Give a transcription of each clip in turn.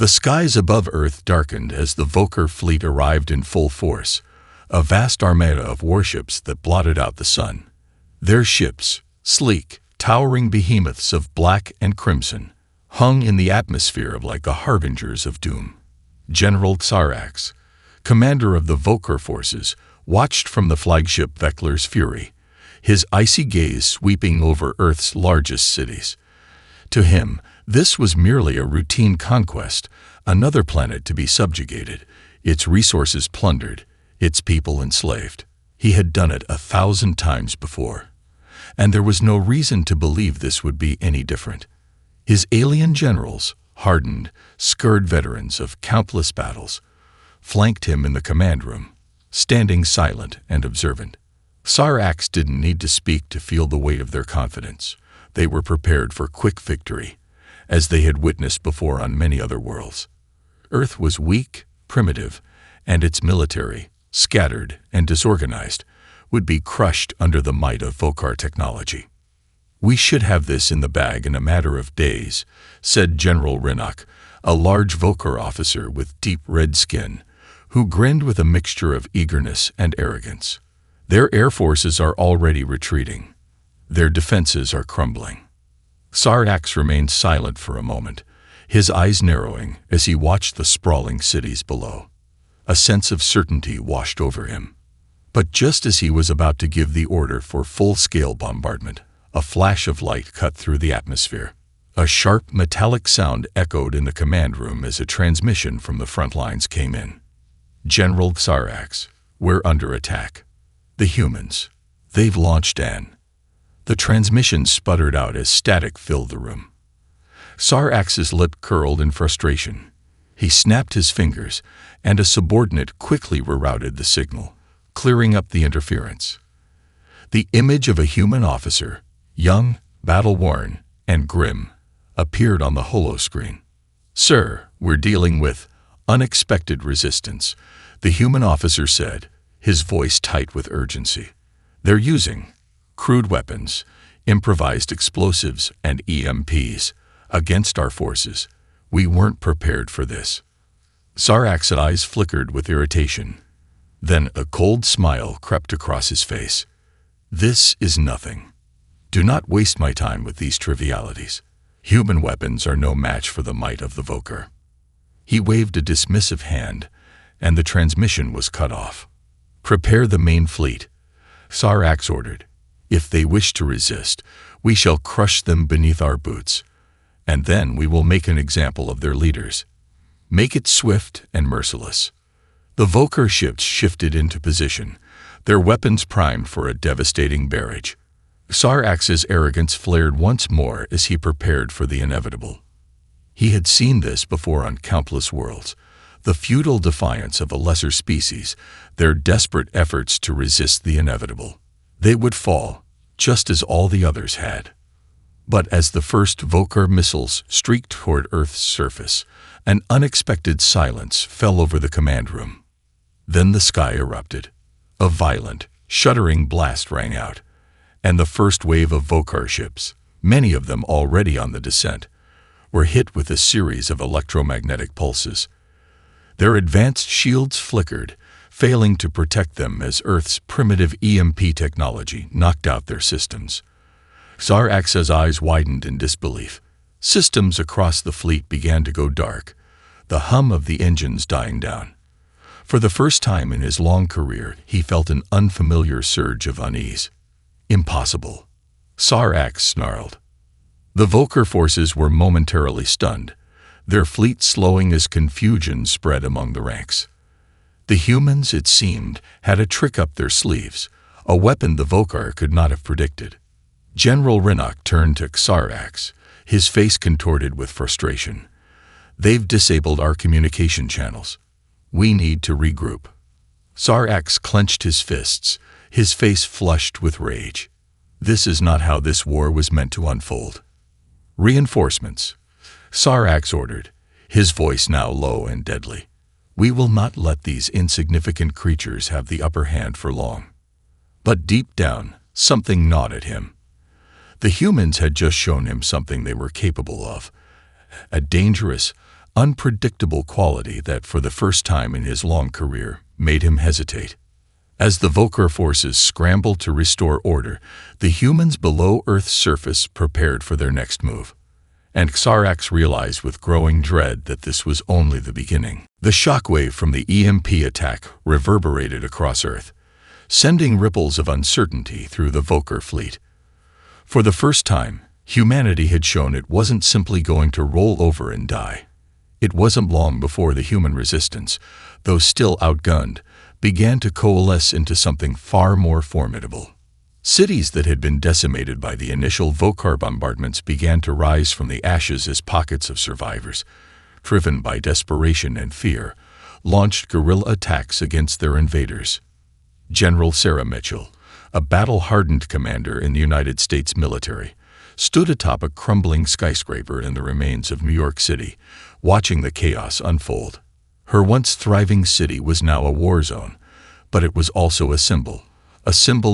The skies above Earth darkened as the Vokar fleet arrived in full force, a vast armada of warships that blotted out the sun. Their ships, sleek, towering behemoths of black and crimson, hung in the atmosphere like the harbingers of doom. General Xarax, commander of the Vokar forces, watched from the flagship Vekler's Fury, his icy gaze sweeping over Earth's largest cities. To him, this was merely a routine conquest, another planet to be subjugated, its resources plundered, its people enslaved. He had done it 1,000 times before, and there was no reason to believe this would be any different. His alien generals, hardened, scarred veterans of countless battles, flanked him in the command room, standing silent and observant. Xarax didn't need to speak to feel the weight of their confidence. They were prepared for quick victory, as they had witnessed before on many other worlds. Earth was weak, primitive, and its military, scattered and disorganized, would be crushed under the might of Vokar technology. "We should have this in the bag in a matter of days," said General Rinnock, a large Vokar officer with deep red skin, who grinned with a mixture of eagerness and arrogance. "Their air forces are already retreating. Their defenses are crumbling." Xarax remained silent for a moment, his eyes narrowing as he watched the sprawling cities below. A sense of certainty washed over him. But just as he was about to give the order for full-scale bombardment, a flash of light cut through the atmosphere. A sharp, metallic sound echoed in the command room as a transmission from the front lines came in. "General Xarax, we're under attack. The humans. They've launched an..." The transmission sputtered out as static filled the room. Xarax's lip curled in frustration. He snapped his fingers, and a subordinate quickly rerouted the signal, clearing up the interference. The image of a human officer, young, battle-worn, and grim, appeared on the holoscreen. "Sir, we're dealing with unexpected resistance," the human officer said, his voice tight with urgency. "They're using crude weapons, improvised explosives, and EMPs against our forces. We weren't prepared for this." Xarax's eyes flickered with irritation. Then a cold smile crept across his face. "This is nothing. Do not waste my time with these trivialities. Human weapons are no match for the might of the Vokar." He waved a dismissive hand, and the transmission was cut off. "Prepare the main fleet," Xarax ordered. "If they wish to resist, we shall crush them beneath our boots, and then we will make an example of their leaders. Make it swift and merciless." The Vokar ships shifted into position, their weapons primed for a devastating barrage. Xarax's arrogance flared once more as he prepared for the inevitable. He had seen this before on countless worlds, the futile defiance of a lesser species, their desperate efforts to resist the inevitable. They would fall, just as all the others had. But as the first Vokar missiles streaked toward Earth's surface, an unexpected silence fell over the command room. Then the sky erupted. A violent, shuddering blast rang out, and the first wave of Vokar ships, many of them already on the descent, were hit with a series of electromagnetic pulses. Their advanced shields flickered, failing to protect them as Earth's primitive EMP technology knocked out their systems. Xarax's eyes widened in disbelief. Systems across the fleet began to go dark, the hum of the engines dying down. For the first time in his long career, he felt an unfamiliar surge of unease. "Impossible," Xarax snarled. The Vokar forces were momentarily stunned, their fleet slowing as confusion spread among the ranks. The humans, it seemed, had a trick up their sleeves, a weapon the Vokar could not have predicted. General Rinnock turned to Xarax, his face contorted with frustration. "They've disabled our communication channels. We need to regroup." Xarax clenched his fists, his face flushed with rage. This is not how this war was meant to unfold. "Reinforcements," Xarax ordered, his voice now low and deadly. "We will not let these insignificant creatures have the upper hand for long." But deep down, something gnawed at him. The humans had just shown him something they were capable of. A dangerous, unpredictable quality that, for the first time in his long career, made him hesitate. As the Vokar forces scrambled to restore order, the humans below Earth's surface prepared for their next move. And Xarax realized with growing dread that this was only the beginning. The shockwave from the EMP attack reverberated across Earth, sending ripples of uncertainty through the Vokar fleet. For the first time, humanity had shown it wasn't simply going to roll over and die. It wasn't long before the human resistance, though still outgunned, began to coalesce into something far more formidable. Cities that had been decimated by the initial Vokar bombardments began to rise from the ashes as pockets of survivors, driven by desperation and fear, launched guerrilla attacks against their invaders. General Sarah Mitchell, a battle-hardened commander in the United States military, stood atop a crumbling skyscraper in the remains of New York City, watching the chaos unfold. Her once thriving city was now a war zone, but it was also a symbol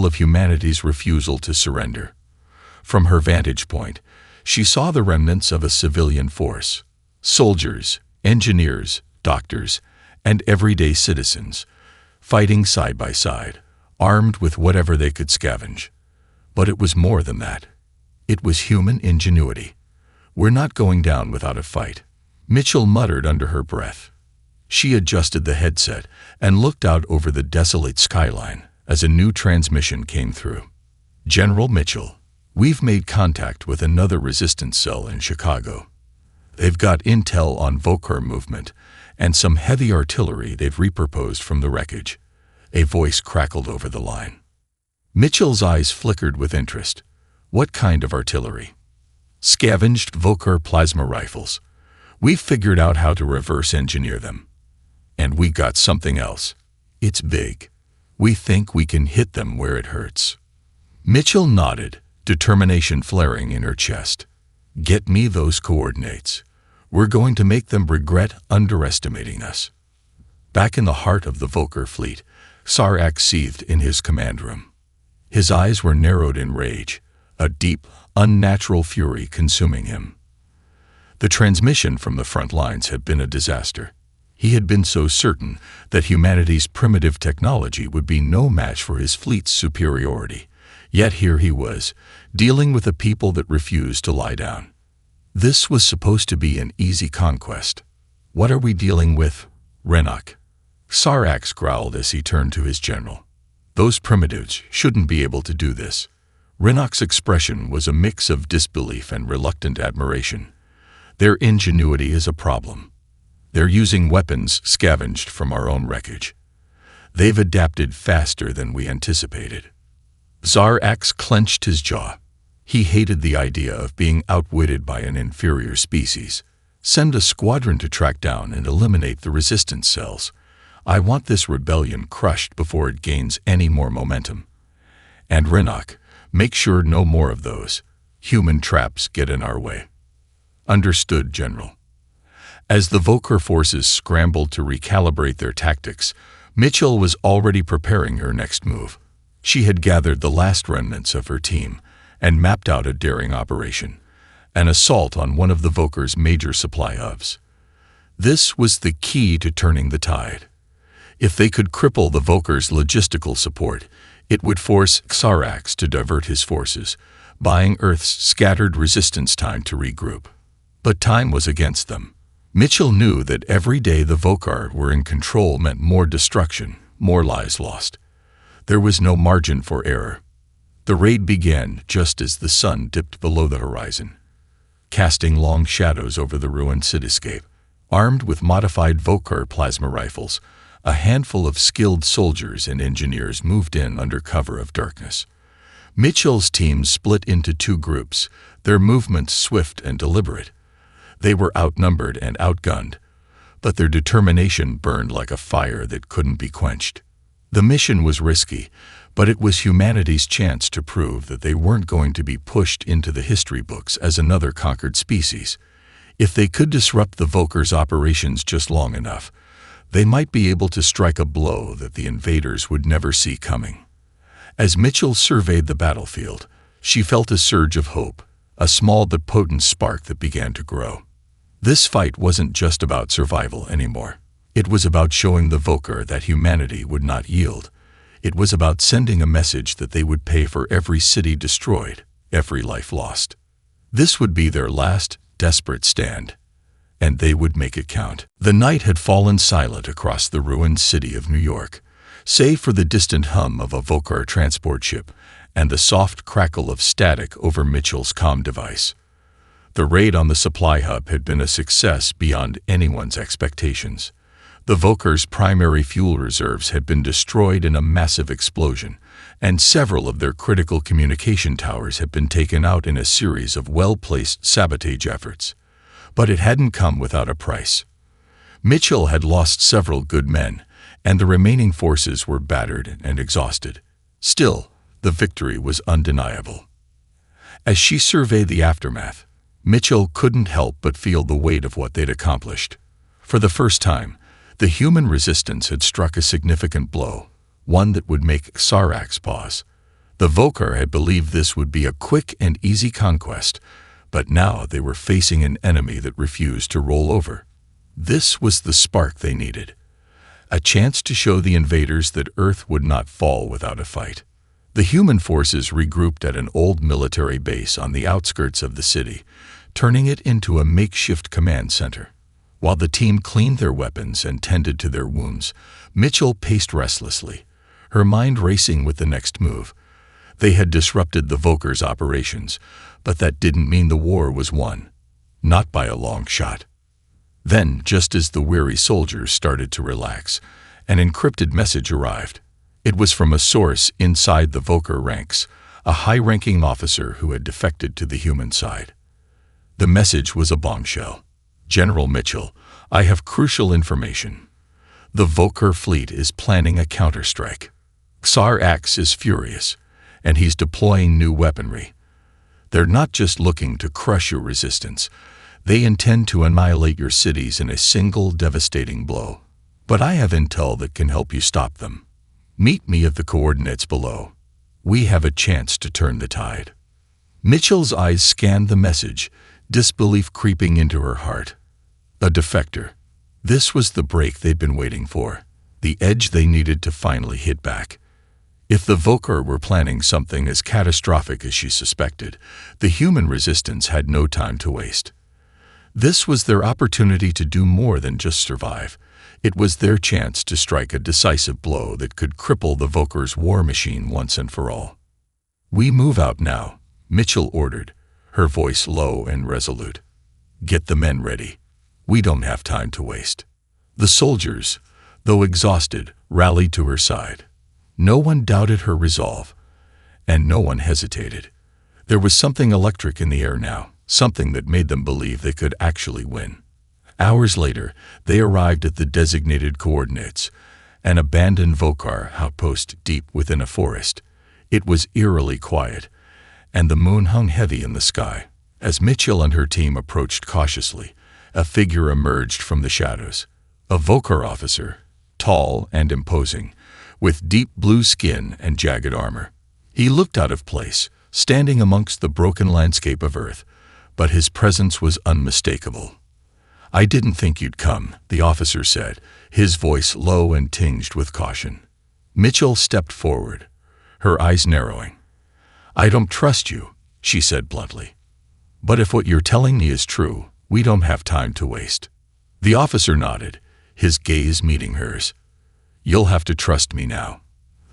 of humanity's refusal to surrender. From her vantage point, she saw the remnants of a civilian force: soldiers, engineers, doctors, and everyday citizens, fighting side by side, armed with whatever they could scavenge. But it was more than that. It was human ingenuity. "We're not going down without a fight," Mitchell muttered under her breath. She adjusted the headset and looked out over the desolate skyline as a new transmission came through. "General Mitchell, we've made contact with another resistance cell in Chicago. They've got intel on Vokar movement and some heavy artillery they've repurposed from the wreckage." A voice crackled over the line. Mitchell's eyes flickered with interest. "What kind of artillery?" "Scavenged Vokar plasma rifles. We've figured out how to reverse engineer them. And we got something else. It's big. We think we can hit them where it hurts." Mitchell nodded, determination flaring in her chest. "Get me those coordinates. We're going to make them regret underestimating us." Back in the heart of the Vokar fleet, Xarax seethed in his command room. His eyes were narrowed in rage, a deep, unnatural fury consuming him. The transmission from the front lines had been a disaster. He had been so certain that humanity's primitive technology would be no match for his fleet's superiority. Yet here he was, dealing with a people that refused to lie down. This was supposed to be an easy conquest. "What are we dealing with, Renok?" Xarax growled as he turned to his general. "Those primitives shouldn't be able to do this." Renok's expression was a mix of disbelief and reluctant admiration. "Their ingenuity is a problem. They're using weapons scavenged from our own wreckage. They've adapted faster than we anticipated." Xarax clenched his jaw. He hated the idea of being outwitted by an inferior species. "Send a squadron to track down and eliminate the resistance cells. I want this rebellion crushed before it gains any more momentum. And Renok, make sure no more of those human traps get in our way." "Understood, General." As the Vokar forces scrambled to recalibrate their tactics, Mitchell was already preparing her next move. She had gathered the last remnants of her team and mapped out a daring operation: an assault on one of the Vokar's major supply hubs. This was the key to turning the tide. If they could cripple the Vokar's logistical support, it would force Xarax to divert his forces, buying Earth's scattered resistance time to regroup. But time was against them. Mitchell knew that every day the Vokar were in control meant more destruction, more lives lost. There was no margin for error. The raid began just as the sun dipped below the horizon, casting long shadows over the ruined cityscape. Armed with modified Vokar plasma rifles, a handful of skilled soldiers and engineers moved in under cover of darkness. Mitchell's team split into two groups, their movements swift and deliberate. They were outnumbered and outgunned, but their determination burned like a fire that couldn't be quenched. The mission was risky, but it was humanity's chance to prove that they weren't going to be pushed into the history books as another conquered species. If they could disrupt the Vokar's operations just long enough, they might be able to strike a blow that the invaders would never see coming. As Mitchell surveyed the battlefield, she felt a surge of hope, a small but potent spark that began to grow. This fight wasn't just about survival anymore. It was about showing the Voker that humanity would not yield. It was about sending a message that they would pay for every city destroyed, every life lost. This would be their last, desperate stand, and they would make it count. The night had fallen silent across the ruined city of New York, save for the distant hum of a Voker transport ship and the soft crackle of static over Mitchell's comm device. The raid on the supply hub had been a success beyond anyone's expectations. The Voker's primary fuel reserves had been destroyed in a massive explosion, and several of their critical communication towers had been taken out in a series of well-placed sabotage efforts. But it hadn't come without a price. Mitchell had lost several good men, and the remaining forces were battered and exhausted. Still, the victory was undeniable. As she surveyed the aftermath, Mitchell couldn't help but feel the weight of what they'd accomplished. For the first time, the human resistance had struck a significant blow, one that would make Sarax pause. The Voker had believed this would be a quick and easy conquest, but now they were facing an enemy that refused to roll over. This was the spark they needed, a chance to show the invaders that Earth would not fall without a fight. The human forces regrouped at an old military base on the outskirts of the city, turning it into a makeshift command center. While the team cleaned their weapons and tended to their wounds, Mitchell paced restlessly, her mind racing with the next move. They had disrupted the Voker's operations, but that didn't mean the war was won. Not by a long shot. Then, just as the weary soldiers started to relax, an encrypted message arrived. It was from a source inside the Voker ranks, a high-ranking officer who had defected to the human side. The message was a bombshell. General Mitchell, I have crucial information. The Voker fleet is planning a counterstrike. Sarax is furious, and he's deploying new weaponry. They're not just looking to crush your resistance. They intend to annihilate your cities in a single devastating blow. But I have intel that can help you stop them. Meet me at the coordinates below. We have a chance to turn the tide. Mitchell's eyes scanned the message, disbelief creeping into her heart. A defector. This was the break they'd been waiting for, the edge they needed to finally hit back. If the Voker were planning something as catastrophic as she suspected, the human resistance had no time to waste. This was their opportunity to do more than just survive. It was their chance to strike a decisive blow that could cripple the Voker's war machine once and for all. We move out now, Mitchell ordered, her voice low and resolute. Get the men ready. We don't have time to waste. The soldiers, though exhausted, rallied to her side. No one doubted her resolve, and no one hesitated. There was something electric in the air now, something that made them believe they could actually win. Hours later, they arrived at the designated coordinates, an abandoned Voker outpost deep within a forest. It was eerily quiet, and the moon hung heavy in the sky. As Mitchell and her team approached cautiously, a figure emerged from the shadows. A Voker officer, tall and imposing, with deep blue skin and jagged armor. He looked out of place, standing amongst the broken landscape of Earth, but his presence was unmistakable. I didn't think you'd come, the officer said, his voice low and tinged with caution. Mitchell stepped forward, her eyes narrowing. I don't trust you, she said bluntly. But if what you're telling me is true, we don't have time to waste. The officer nodded, his gaze meeting hers. You'll have to trust me now.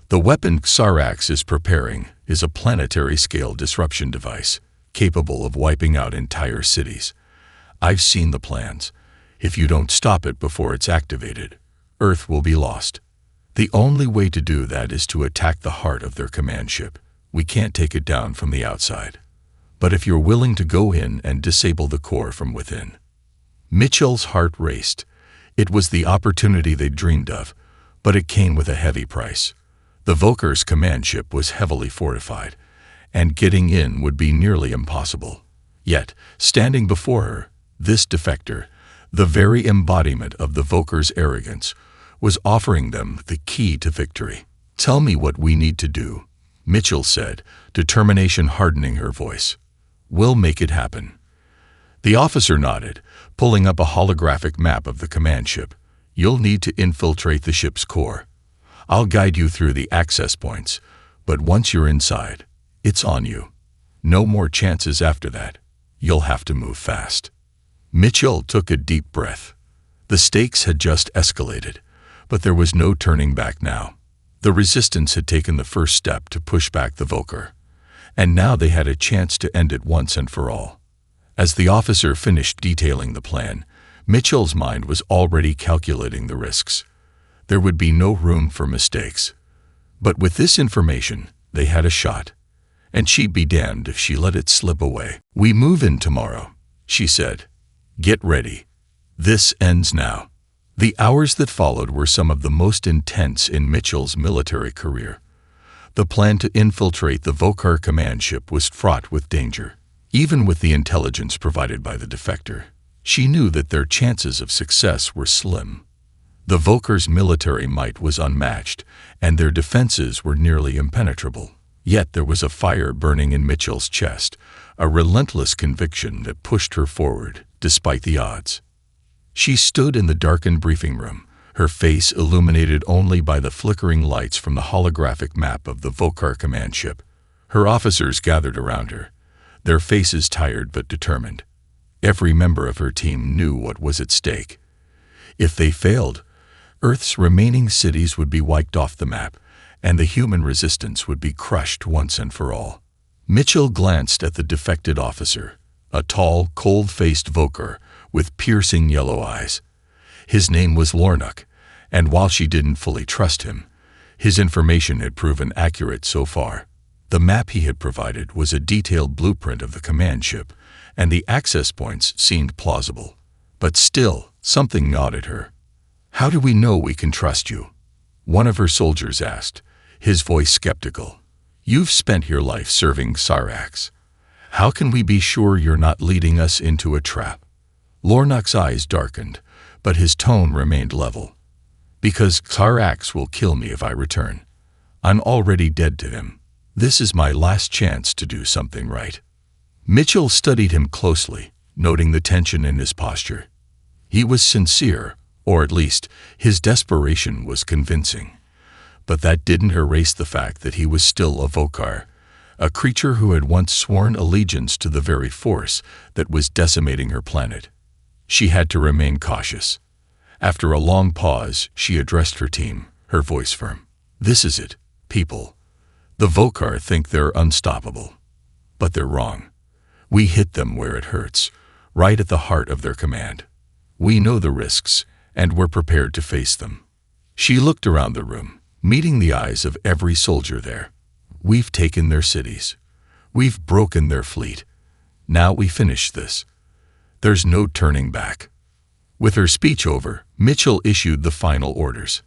The weapon Sarax is preparing is a planetary-scale disruption device, capable of wiping out entire cities. I've seen the plans. If you don't stop it before it's activated, Earth will be lost. The only way to do that is to attack the heart of their command ship. We can't take it down from the outside. But if you're willing to go in and disable the core from within. Mitchell's heart raced. It was the opportunity they'd dreamed of, but it came with a heavy price. The Voker's command ship was heavily fortified, and getting in would be nearly impossible. Yet, standing before her, this defector, the very embodiment of the Voker's arrogance, was offering them the key to victory. Tell me what we need to do, Mitchell said, determination hardening her voice. We'll make it happen. The officer nodded, pulling up a holographic map of the command ship. "You'll need to infiltrate the ship's core. I'll guide you through the access points, but once you're inside, it's on you. No more chances after that. You'll have to move fast." Mitchell took a deep breath. The stakes had just escalated, but there was no turning back now. The Resistance had taken the first step to push back the Vokar, and now they had a chance to end it once and for all. As the officer finished detailing the plan, Mitchell's mind was already calculating the risks. There would be no room for mistakes. But with this information, they had a shot, and she'd be damned if she let it slip away. "We move in tomorrow," she said. "Get ready. This ends now." The hours that followed were some of the most intense in Mitchell's military career. The plan to infiltrate the Vokar command ship was fraught with danger. Even with the intelligence provided by the defector, she knew that their chances of success were slim. The Vokar's military might was unmatched, and their defenses were nearly impenetrable. Yet there was a fire burning in Mitchell's chest, a relentless conviction that pushed her forward, despite the odds. She stood in the darkened briefing room, her face illuminated only by the flickering lights from the holographic map of the Vokar command ship. Her officers gathered around her, their faces tired but determined. Every member of her team knew what was at stake. If they failed, Earth's remaining cities would be wiped off the map, and the human resistance would be crushed once and for all. Mitchell glanced at the defected officer, a tall, cold-faced Vokar with piercing yellow eyes. His name was Lornuk, and while she didn't fully trust him, his information had proven accurate so far. The map he had provided was a detailed blueprint of the command ship, and the access points seemed plausible. But still, something gnawed at her. "How do we know we can trust you?" one of her soldiers asked, his voice skeptical. "You've spent your life serving Cyrax. How can we be sure you're not leading us into a trap?" Lornuk's eyes darkened, but his tone remained level. "Because Cyrax will kill me if I return. I'm already dead to him. This is my last chance to do something right." Mitchell studied him closely, noting the tension in his posture. He was sincere, or at least his desperation was convincing. But that didn't erase the fact that he was still a Vokar, a creature who had once sworn allegiance to the very force that was decimating her planet. She had to remain cautious. After a long pause, she addressed her team, her voice firm. "This is it, people. The Vokar think they're unstoppable. But they're wrong. We hit them where it hurts, right at the heart of their command. We know the risks, and we're prepared to face them." She looked around the room, meeting the eyes of every soldier there. "We've taken their cities. We've broken their fleet. Now we finish this. There's no turning back." With her speech over, Mitchell issued the final orders.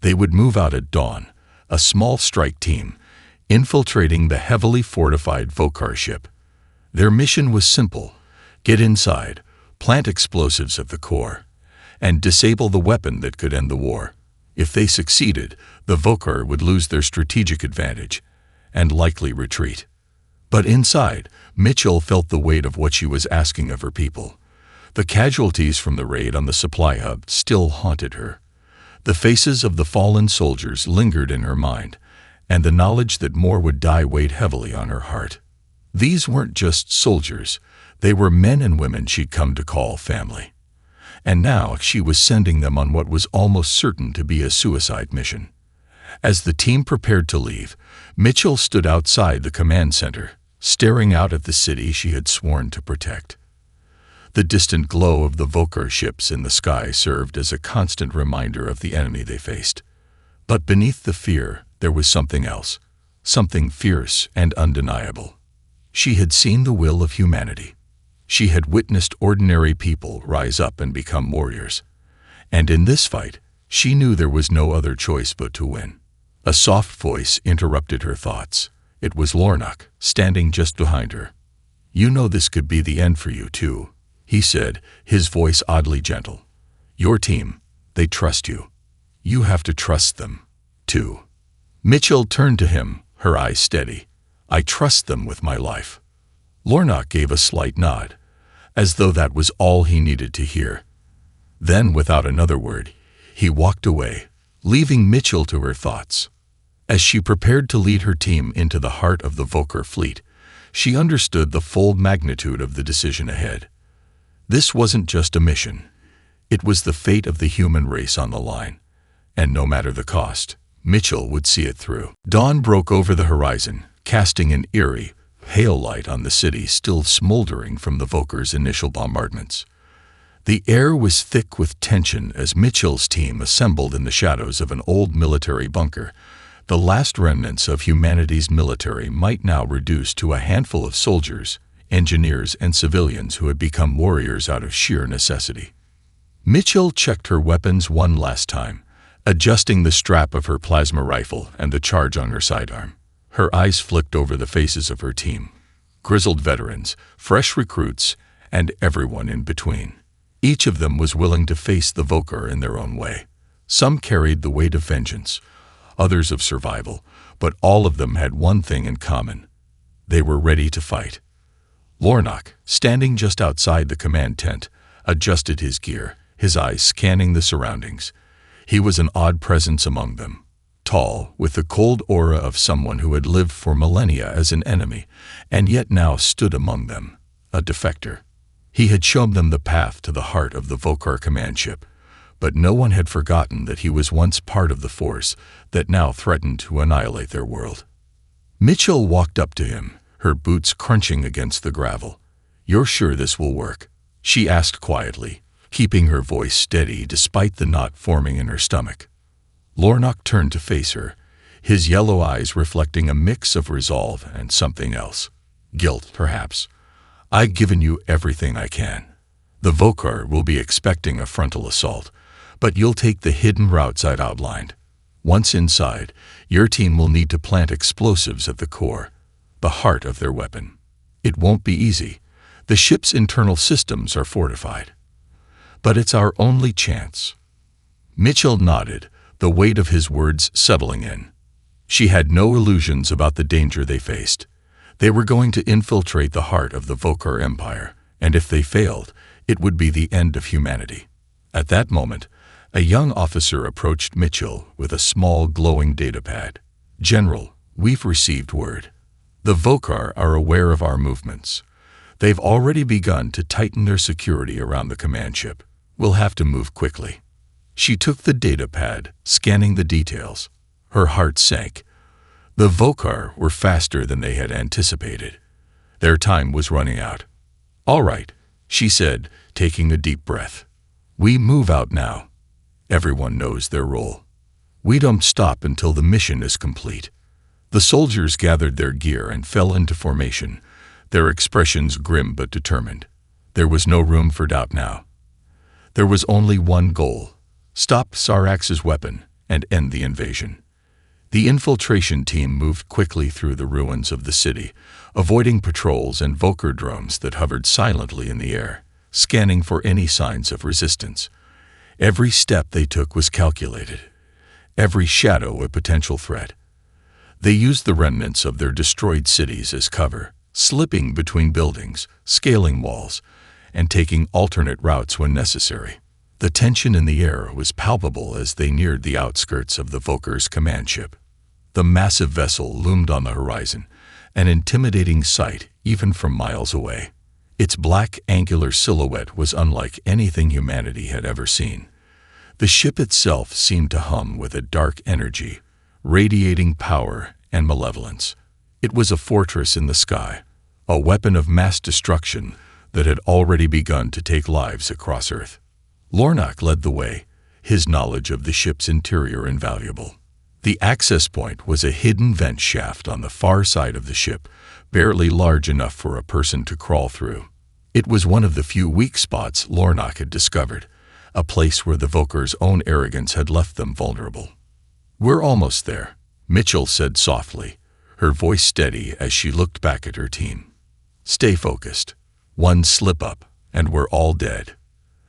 They would move out at dawn, a small strike team, infiltrating the heavily fortified Vokar ship. Their mission was simple: get inside, plant explosives at the core, and disable the weapon that could end the war. If they succeeded, the Vokar would lose their strategic advantage and likely retreat. But inside, Mitchell felt the weight of what she was asking of her people. The casualties from the raid on the supply hub still haunted her. The faces of the fallen soldiers lingered in her mind, and the knowledge that more would die weighed heavily on her heart. These weren't just soldiers, they were men and women she'd come to call family. And now she was sending them on what was almost certain to be a suicide mission. As the team prepared to leave, Mitchell stood outside the command center, staring out at the city she had sworn to protect. The distant glow of the Vokar ships in the sky served as a constant reminder of the enemy they faced. But beneath the fear, there was something else, something fierce and undeniable. She had seen the will of humanity. She had witnessed ordinary people rise up and become warriors. And in this fight, she knew there was no other choice but to win. A soft voice interrupted her thoughts. It was Lornuk, standing just behind her. "You know this could be the end for you, too," he said, his voice oddly gentle. "Your team, they trust you. You have to trust them, too." Mitchell turned to him, her eyes steady. "I trust them with my life." Lornuk gave a slight nod. as though that was all he needed to hear. Then, without another word, he walked away, leaving Mitchell to her thoughts. As she prepared to lead her team into the heart of the Vokar fleet, she understood the full magnitude of the decision ahead. This wasn't just a mission. It was the fate of the human race on the line, and no matter the cost, Mitchell would see it through. Dawn broke over the horizon, casting an eerie, pale light on the city still smoldering from the Vokar's initial bombardments. The air was thick with tension as Mitchell's team assembled in the shadows of an old military bunker. The last remnants of humanity's military might now reduce to a handful of soldiers, engineers, and civilians who had become warriors out of sheer necessity. Mitchell checked her weapons one last time, adjusting the strap of her plasma rifle and the charge on her sidearm. Her eyes flicked over the faces of her team, grizzled veterans, fresh recruits, and everyone in between. Each of them was willing to face the Vokar in their own way. Some carried the weight of vengeance, others of survival, but all of them had one thing in common. They were ready to fight. Lornock, standing just outside the command tent, adjusted his gear, his eyes scanning the surroundings. He was an odd presence among them. Tall, with the cold aura of someone who had lived for millennia as an enemy, and yet now stood among them, a defector. He had shown them the path to the heart of the Vokar command ship, but no one had forgotten that he was once part of the force that now threatened to annihilate their world. Mitchell walked up to him, her boots crunching against the gravel. "You're sure this will work?" she asked quietly, keeping her voice steady despite the knot forming in her stomach. Lornock turned to face her, his yellow eyes reflecting a mix of resolve and something else. Guilt, perhaps. "I've given you everything I can. The Vokar will be expecting a frontal assault, but you'll take the hidden routes I'd outlined. Once inside, your team will need to plant explosives at the core, the heart of their weapon. It won't be easy. The ship's internal systems are fortified. But it's our only chance." Mitchell nodded, the weight of his words settling in. She had no illusions about the danger they faced. They were going to infiltrate the heart of the Vokar Empire, and if they failed, it would be the end of humanity. At that moment, a young officer approached Mitchell with a small glowing datapad. "General, we've received word. The Vokar are aware of our movements. They've already begun to tighten their security around the command ship. We'll have to move quickly." She took the datapad, scanning the details. Her heart sank. The Vokar were faster than they had anticipated. Their time was running out. "All right," she said, taking a deep breath. "We move out now. Everyone knows their role. We don't stop until the mission is complete." The soldiers gathered their gear and fell into formation, their expressions grim but determined. There was no room for doubt now. There was only one goal: stop Sarax's weapon and end the invasion. The infiltration team moved quickly through the ruins of the city, avoiding patrols and Vokar drones that hovered silently in the air, scanning for any signs of resistance. Every step they took was calculated, every shadow a potential threat. They used the remnants of their destroyed cities as cover, slipping between buildings, scaling walls, and taking alternate routes when necessary. The tension in the air was palpable as they neared the outskirts of the Vokar's command ship. The massive vessel loomed on the horizon, an intimidating sight even from miles away. Its black, angular silhouette was unlike anything humanity had ever seen. The ship itself seemed to hum with a dark energy, radiating power and malevolence. It was a fortress in the sky, a weapon of mass destruction that had already begun to take lives across Earth. Lornock led the way, his knowledge of the ship's interior invaluable. The access point was a hidden vent shaft on the far side of the ship, barely large enough for a person to crawl through. It was one of the few weak spots Lornock had discovered, a place where the Vokar's own arrogance had left them vulnerable. "We're almost there," Mitchell said softly, her voice steady as she looked back at her team. "Stay focused. One slip-up, and we're all dead."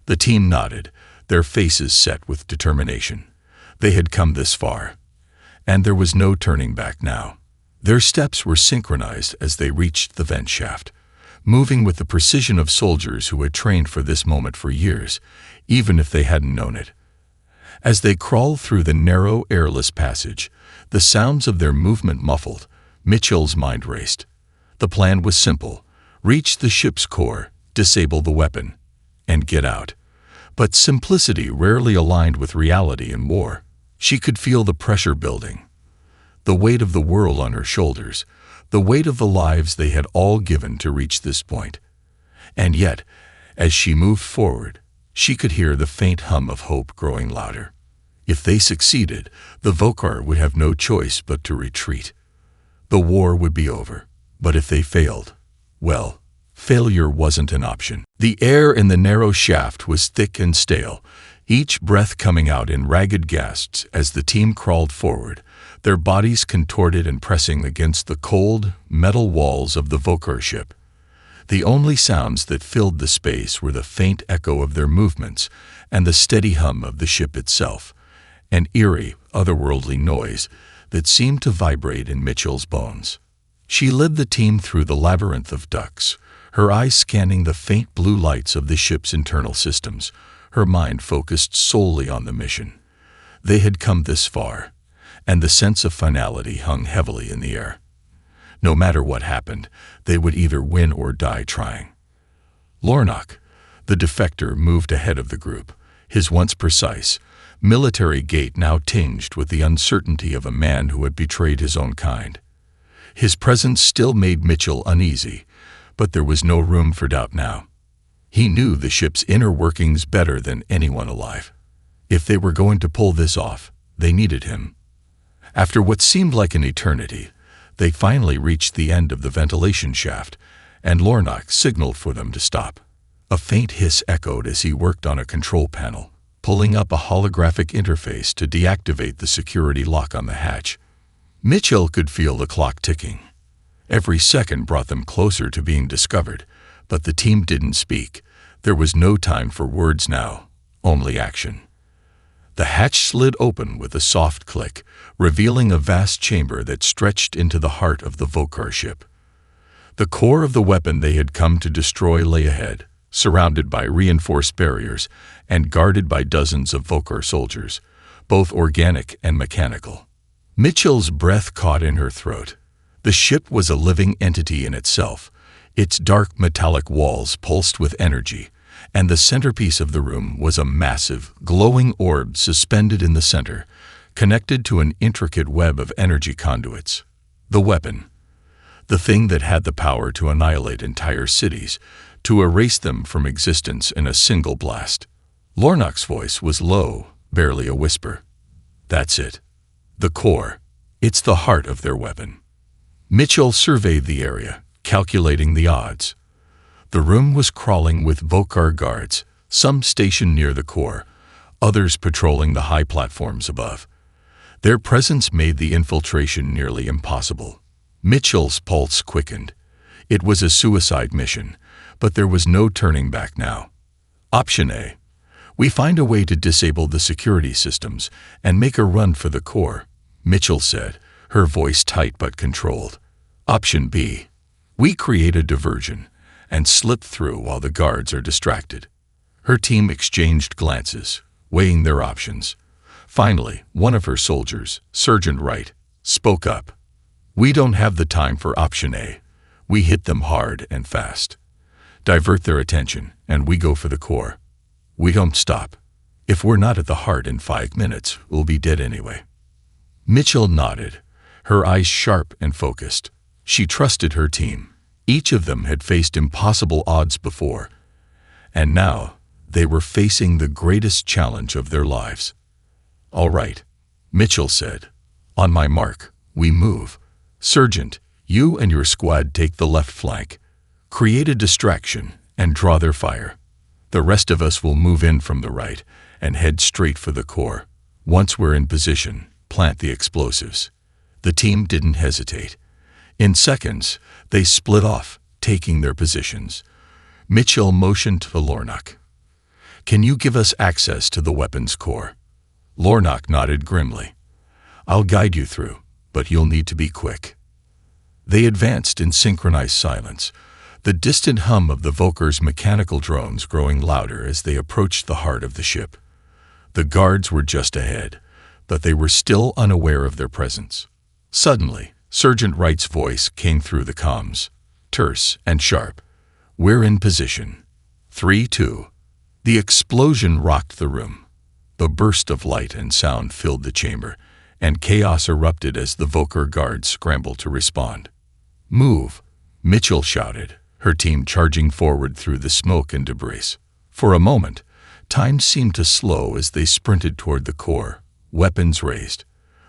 The team nodded, their faces set with determination. They had come this far, and there was no turning back now. Their steps were synchronized as they reached the vent shaft, moving with the precision of soldiers who had trained for this moment for years, even if they hadn't known it. As they crawled through the narrow, airless passage, the sounds of their movement muffled, Mitchell's mind raced. The plan was simple: reach the ship's core, disable the weapon, and get out. But simplicity rarely aligned with reality in war. She could feel the pressure building, the weight of the world on her shoulders, the weight of the lives they had all given to reach this point. And yet, as she moved forward, she could hear the faint hum of hope growing louder. If they succeeded, the Vokar would have no choice but to retreat. The war would be over. But if they failed, well, failure wasn't an option. The air in the narrow shaft was thick and stale, each breath coming out in ragged gasps as the team crawled forward, their bodies contorted and pressing against the cold, metal walls of the Vokar ship. The only sounds that filled the space were the faint echo of their movements and the steady hum of the ship itself, an eerie, otherworldly noise that seemed to vibrate in Mitchell's bones. She led the team through the labyrinth of ducts, her eyes scanning the faint blue lights of the ship's internal systems, her mind focused solely on the mission. They had come this far, and the sense of finality hung heavily in the air. No matter what happened, they would either win or die trying. Lornock, the defector, moved ahead of the group, his once precise, military gait now tinged with the uncertainty of a man who had betrayed his own kind. His presence still made Mitchell uneasy, but there was no room for doubt now. He knew the ship's inner workings better than anyone alive. If they were going to pull this off, they needed him. After what seemed like an eternity, they finally reached the end of the ventilation shaft, and Lornock signaled for them to stop. A faint hiss echoed as he worked on a control panel, pulling up a holographic interface to deactivate the security lock on the hatch. Mitchell could feel the clock ticking. Every second brought them closer to being discovered, but the team didn't speak. There was no time for words now, only action. The hatch slid open with a soft click, revealing a vast chamber that stretched into the heart of the Vokar ship. The core of the weapon they had come to destroy lay ahead, surrounded by reinforced barriers and guarded by dozens of Vokar soldiers, both organic and mechanical. Mitchell's breath caught in her throat. The ship was a living entity in itself. Its dark metallic walls pulsed with energy, and the centerpiece of the room was a massive, glowing orb suspended in the center, connected to an intricate web of energy conduits. The weapon. The thing that had the power to annihilate entire cities, to erase them from existence in a single blast. Lornock's voice was low, barely a whisper. That's it. The core. It's the heart of their weapon. Mitchell surveyed the area, calculating the odds. The room was crawling with Vokar guards, some stationed near the core, others patrolling the high platforms above. Their presence made the infiltration nearly impossible. Mitchell's pulse quickened. It was a suicide mission, but there was no turning back now. Option A. We find a way to disable the security systems and make a run for the core, Mitchell said, her voice tight but controlled. Option B. We create a diversion and slip through while the guards are distracted. Her team exchanged glances, weighing their options. Finally, one of her soldiers, Sergeant Wright, spoke up. We don't have the time for option A. We hit them hard and fast. Divert their attention, and we go for the core. We don't stop. If we're not at the heart in 5 minutes, we'll be dead anyway. Mitchell nodded, her eyes sharp and focused. She trusted her team. Each of them had faced impossible odds before, and now they were facing the greatest challenge of their lives. All right, Mitchell said. On my mark, we move. Sergeant, you and your squad take the left flank. Create a distraction and draw their fire. The rest of us will move in from the right and head straight for the core. Once we're in position, plant the explosives. The team didn't hesitate. In seconds, they split off, taking their positions. Mitchell motioned to Lornock. Can you give us access to the weapon's core? Lornock nodded grimly. I'll guide you through, but you'll need to be quick. They advanced in synchronized silence, the distant hum of the Voker's mechanical drones growing louder as they approached the heart of the ship. The guards were just ahead, but they were still unaware of their presence. Suddenly, Sergeant Wright's voice came through the comms, terse and sharp. "We're in position. 3-2. The explosion rocked the room. The burst of light and sound filled the chamber, and chaos erupted as the Voker guards scrambled to respond. "Move!" Mitchell shouted, her team charging forward through the smoke and debris. For a moment, time seemed to slow as they sprinted toward the core, weapons raised.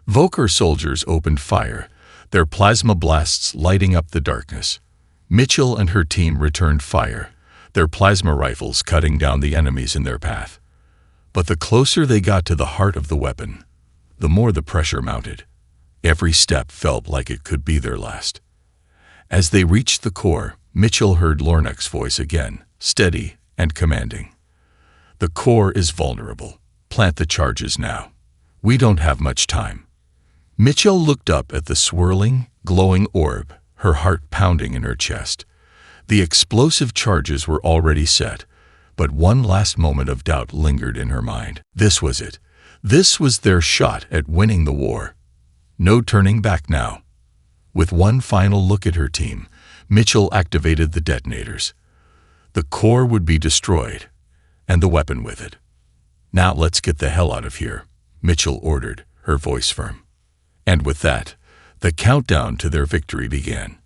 Voker soldiers opened fire, their plasma blasts lighting up the darkness. Mitchell and her team returned fire, their plasma rifles cutting down the enemies in their path. But the closer they got to the heart of the weapon, the more the pressure mounted. Every step felt like it could be their last. As they reached the core, Mitchell heard Lornak's voice again, steady and commanding. "The core is vulnerable. Plant the charges now. We don't have much time." Mitchell looked up at the swirling, glowing orb, her heart pounding in her chest. The explosive charges were already set, but one last moment of doubt lingered in her mind. This was it. This was their shot at winning the war. No turning back now. With one final look at her team, Mitchell activated the detonators. The core would be destroyed, and the weapon with it. "Now let's get the hell out of here," Mitchell ordered, her voice firm. And with that, the countdown to their victory began.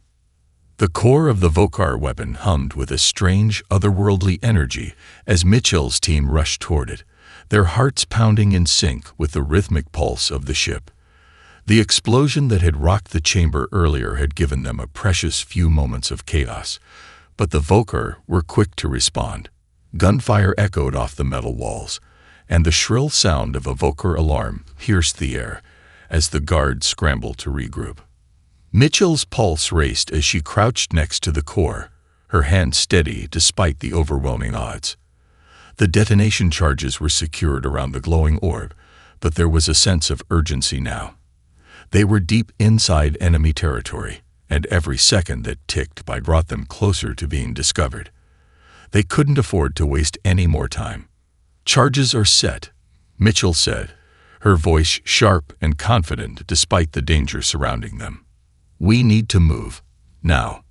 The core of the Vokar weapon hummed with a strange, otherworldly energy as Mitchell's team rushed toward it, their hearts pounding in sync with the rhythmic pulse of the ship. The explosion that had rocked the chamber earlier had given them a precious few moments of chaos, but the Vokar were quick to respond. Gunfire echoed off the metal walls, and the shrill sound of a Vokar alarm pierced the air as the guards scrambled to regroup. Mitchell's pulse raced as she crouched next to the core, her hand steady despite the overwhelming odds. The detonation charges were secured around the glowing orb, but there was a sense of urgency now. They were deep inside enemy territory, and every second that ticked by brought them closer to being discovered. They couldn't afford to waste any more time. "Charges are set," Mitchell said, her voice sharp and confident despite the danger surrounding them. "We need to move, now."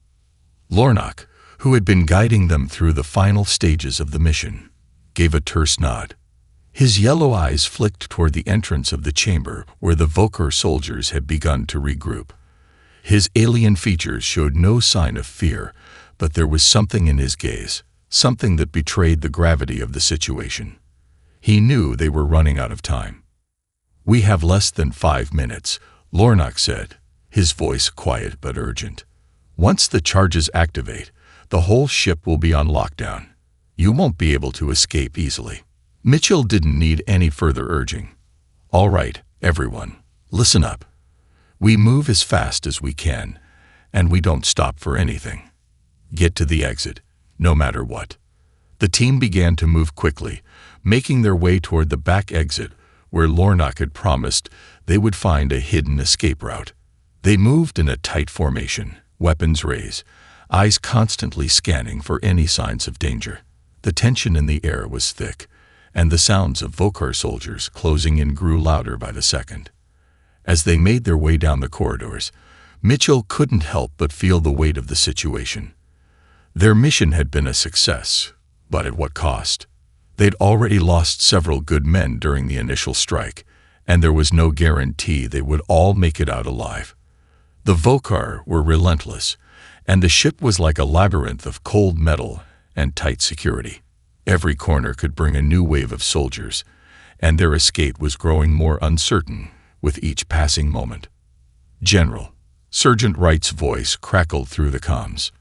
Lornak, who had been guiding them through the final stages of the mission, gave a terse nod. His yellow eyes flicked toward the entrance of the chamber where the Vokar soldiers had begun to regroup. His alien features showed no sign of fear, but there was something in his gaze, something that betrayed the gravity of the situation. He knew they were running out of time. "We have less than 5 minutes, Lornak said, his voice quiet but urgent. "Once the charges activate, the whole ship will be on lockdown. You won't be able to escape easily." Mitchell didn't need any further urging. "All right, everyone, listen up. We move as fast as we can, and we don't stop for anything. Get to the exit, no matter what." The team began to move quickly, making their way toward the back exit where Lornak had promised they would find a hidden escape route. They moved in a tight formation, weapons raised, eyes constantly scanning for any signs of danger. The tension in the air was thick, and the sounds of Vokar soldiers closing in grew louder by the second. As they made their way down the corridors, Mitchell couldn't help but feel the weight of the situation. Their mission had been a success, but at what cost? They'd already lost several good men during the initial strike, and there was no guarantee they would all make it out alive. The Vokar were relentless, and the ship was like a labyrinth of cold metal and tight security. Every corner could bring a new wave of soldiers, and their escape was growing more uncertain with each passing moment. "General," Sergeant Wright's voice crackled through the comms.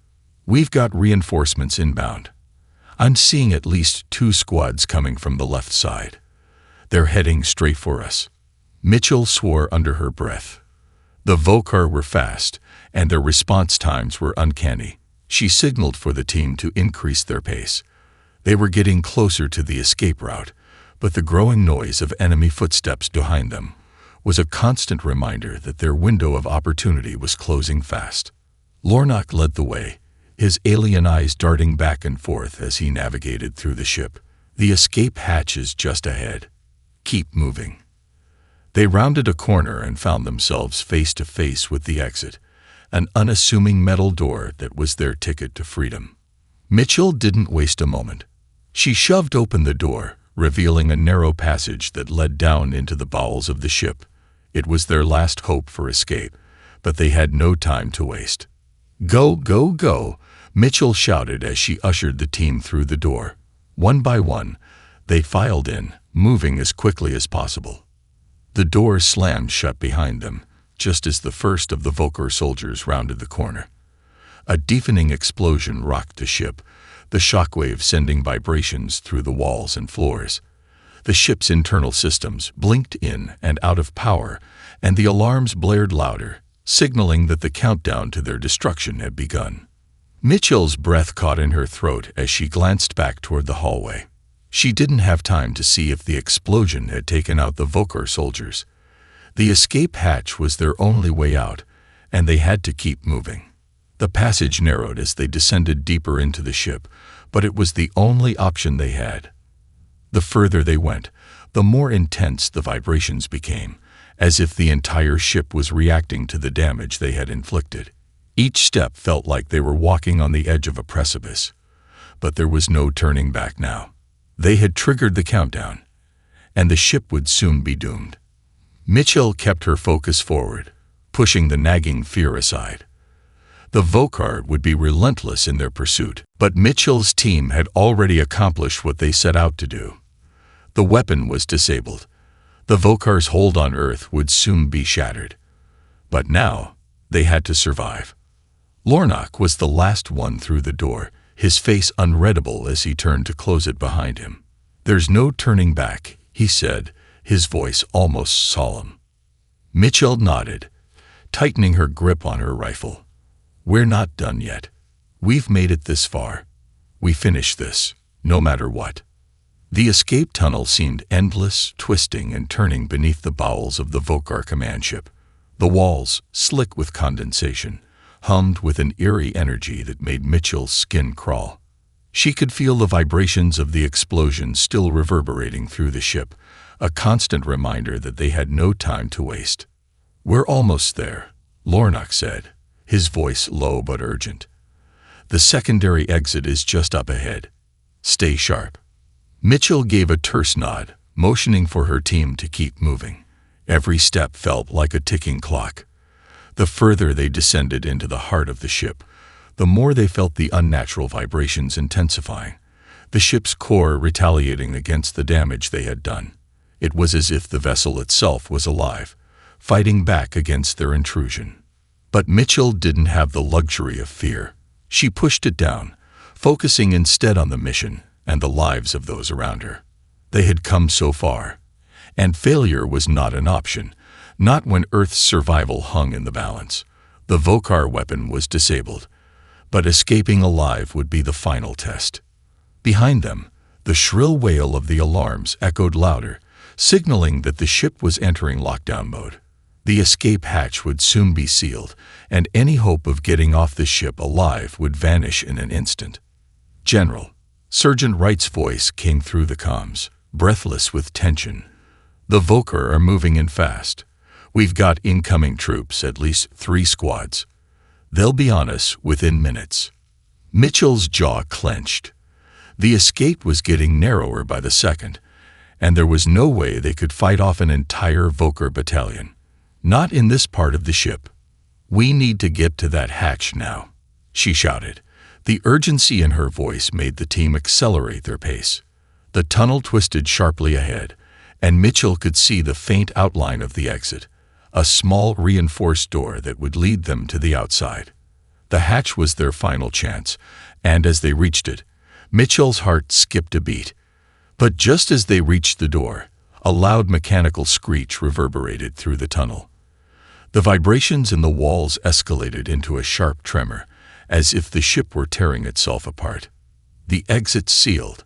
"We've got reinforcements inbound. I'm seeing at least 2 squads coming from the left side. They're heading straight for us." Mitchell swore under her breath. The Vokar were fast, and their response times were uncanny. She signaled for the team to increase their pace. They were getting closer to the escape route, but the growing noise of enemy footsteps behind them was a constant reminder that their window of opportunity was closing fast. Lornak led the way, his alien eyes darting back and forth as he navigated through the ship. The escape hatch is just ahead. Keep moving. They rounded a corner and found themselves face to face with the exit, an unassuming metal door that was their ticket to freedom. Mitchell didn't waste a moment. She shoved open the door, revealing a narrow passage that led down into the bowels of the ship. It was their last hope for escape, but they had no time to waste. "Go, go, go," Mitchell shouted as she ushered the team through the door. One by one, they filed in, moving as quickly as possible. The door slammed shut behind them, just as the first of the Vokar soldiers rounded the corner. A deafening explosion rocked the ship, the shockwave sending vibrations through the walls and floors. The ship's internal systems blinked in and out of power, and the alarms blared louder, signaling that the countdown to their destruction had begun. Mitchell's breath caught in her throat as she glanced back toward the hallway. She didn't have time to see if the explosion had taken out the Vokar soldiers. The escape hatch was their only way out, and they had to keep moving. The passage narrowed as they descended deeper into the ship, but it was the only option they had. The further they went, the more intense the vibrations became, as if the entire ship was reacting to the damage they had inflicted. Each step felt like they were walking on the edge of a precipice, but there was no turning back now. They had triggered the countdown, and the ship would soon be doomed. Mitchell kept her focus forward, pushing the nagging fear aside. The Vokar would be relentless in their pursuit, but Mitchell's team had already accomplished what they set out to do. The weapon was disabled. The Vokar's hold on Earth would soon be shattered. But now, they had to survive. Lornock was the last one through the door, his face unreadable as he turned to close it behind him. "There's no turning back," he said, his voice almost solemn. Mitchell nodded, tightening her grip on her rifle. "We're not done yet. We've made it this far. We finish this, no matter what." The escape tunnel seemed endless, twisting and turning beneath the bowels of the Vokar command ship. The walls, slick with condensation, hummed with an eerie energy that made Mitchell's skin crawl. She could feel the vibrations of the explosion still reverberating through the ship, a constant reminder that they had no time to waste. "We're almost there," Lornock said, his voice low but urgent. "The secondary exit is just up ahead. Stay sharp." Mitchell gave a terse nod, motioning for her team to keep moving. Every step felt like a ticking clock. The further they descended into the heart of the ship, the more they felt the unnatural vibrations intensifying, the ship's core retaliating against the damage they had done. It was as if the vessel itself was alive, fighting back against their intrusion. But Mitchell didn't have the luxury of fear. She pushed it down, focusing instead on the mission and the lives of those around her. They had come so far, and failure was not an option, not when Earth's survival hung in the balance. The Vokar weapon was disabled, but escaping alive would be the final test. Behind them, the shrill wail of the alarms echoed louder, signaling that the ship was entering lockdown mode. The escape hatch would soon be sealed, and any hope of getting off the ship alive would vanish in an instant. "General," Sergeant Wright's voice came through the comms, breathless with tension. "The Vokar are moving in fast. We've got incoming troops, at least 3 squads. They'll be on us within minutes." Mitchell's jaw clenched. The escape was getting narrower by the second, and there was no way they could fight off an entire Vokar battalion. Not in this part of the ship. "We need to get to that hatch now," she shouted. The urgency in her voice made the team accelerate their pace. The tunnel twisted sharply ahead, and Mitchell could see the faint outline of the exit, a small reinforced door that would lead them to the outside. The hatch was their final chance, and as they reached it, Mitchell's heart skipped a beat. But just as they reached the door, a loud mechanical screech reverberated through the tunnel. The vibrations in the walls escalated into a sharp tremor, as if the ship were tearing itself apart. "The exit's sealed,"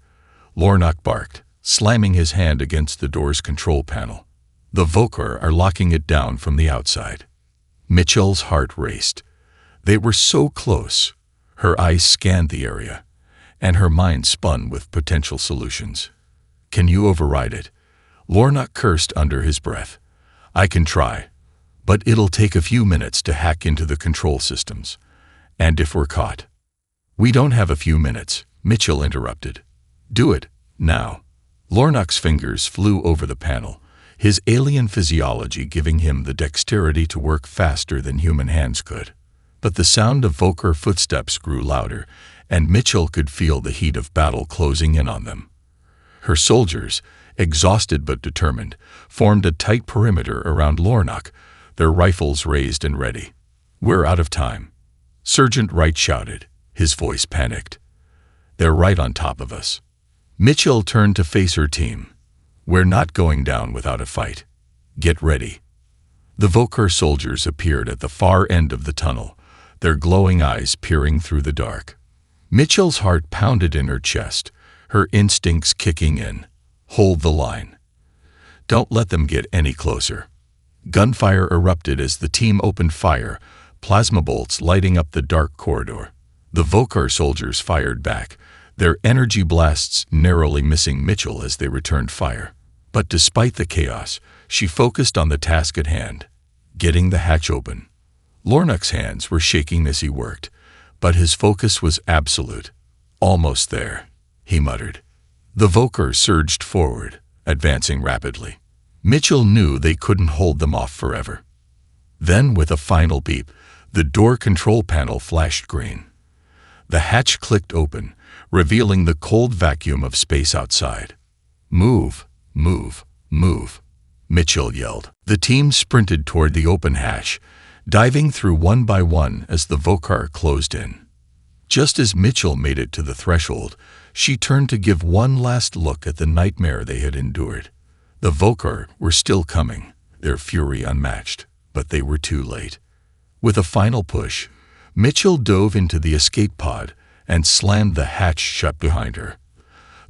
Lornock barked, slamming his hand against the door's control panel. "The Vokar are locking it down from the outside." Mitchell's heart raced. They were so close. Her eyes scanned the area, and her mind spun with potential solutions. "Can you override it?" Lornock cursed under his breath. "I can try, but it'll take a few minutes to hack into the control systems. And if we're caught—" "We don't have a few minutes," Mitchell interrupted. "Do it, now." Lornock's fingers flew over the panel, his alien physiology giving him the dexterity to work faster than human hands could. But the sound of Voker footsteps grew louder, and Mitchell could feel the heat of battle closing in on them. Her soldiers, exhausted but determined, formed a tight perimeter around Lornock, their rifles raised and ready. "We're out of time," Sergeant Wright shouted, his voice panicked. "They're right on top of us." Mitchell turned to face her team. "We're not going down without a fight. Get ready." The Voker soldiers appeared at the far end of the tunnel, their glowing eyes peering through the dark. Mitchell's heart pounded in her chest, her instincts kicking in. Hold the line. Don't let them get any closer. Gunfire erupted as the team opened fire, plasma bolts lighting up the dark corridor. The Voker soldiers fired back, their energy blasts narrowly missing Mitchell as they returned fire. But despite the chaos, she focused on the task at hand, getting the hatch open. Lornock's hands were shaking as he worked, but his focus was absolute. "Almost there," he muttered. The Voker surged forward, advancing rapidly. Mitchell knew they couldn't hold them off forever. Then, with a final beep, the door control panel flashed green. The hatch clicked open, revealing the cold vacuum of space outside. "Move, move, move," Mitchell yelled. The team sprinted toward the open hatch, diving through one by one as the Voker closed in. Just as Mitchell made it to the threshold, she turned to give one last look at the nightmare they had endured. The Voker were still coming, their fury unmatched, but they were too late. With a final push, Mitchell dove into the escape pod and slammed the hatch shut behind her.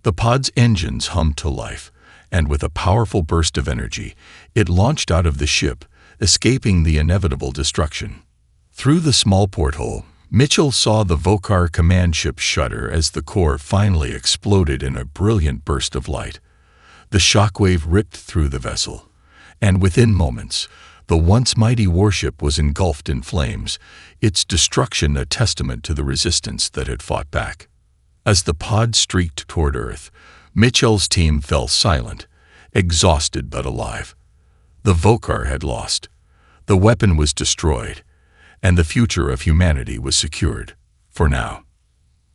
The pod's engines hummed to life, and with a powerful burst of energy, it launched out of the ship, escaping the inevitable destruction. Through the small porthole, Mitchell saw the Voker command ship shudder as the core finally exploded in a brilliant burst of light. The shockwave ripped through the vessel, and within moments, the once mighty warship was engulfed in flames, its destruction a testament to the resistance that had fought back. As the pod streaked toward Earth, Mitchell's team fell silent, exhausted but alive. The Voker had lost. The weapon was destroyed, and the future of humanity was secured, for now.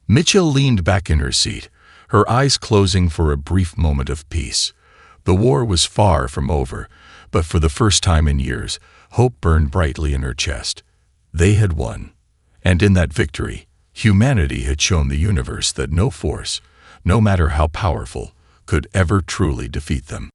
Mitchell leaned back in her seat, her eyes closing for a brief moment of peace. The war was far from over, but for the first time in years, hope burned brightly in her chest. They had won, and in that victory, humanity had shown the universe that no force, no matter how powerful, could ever truly defeat them.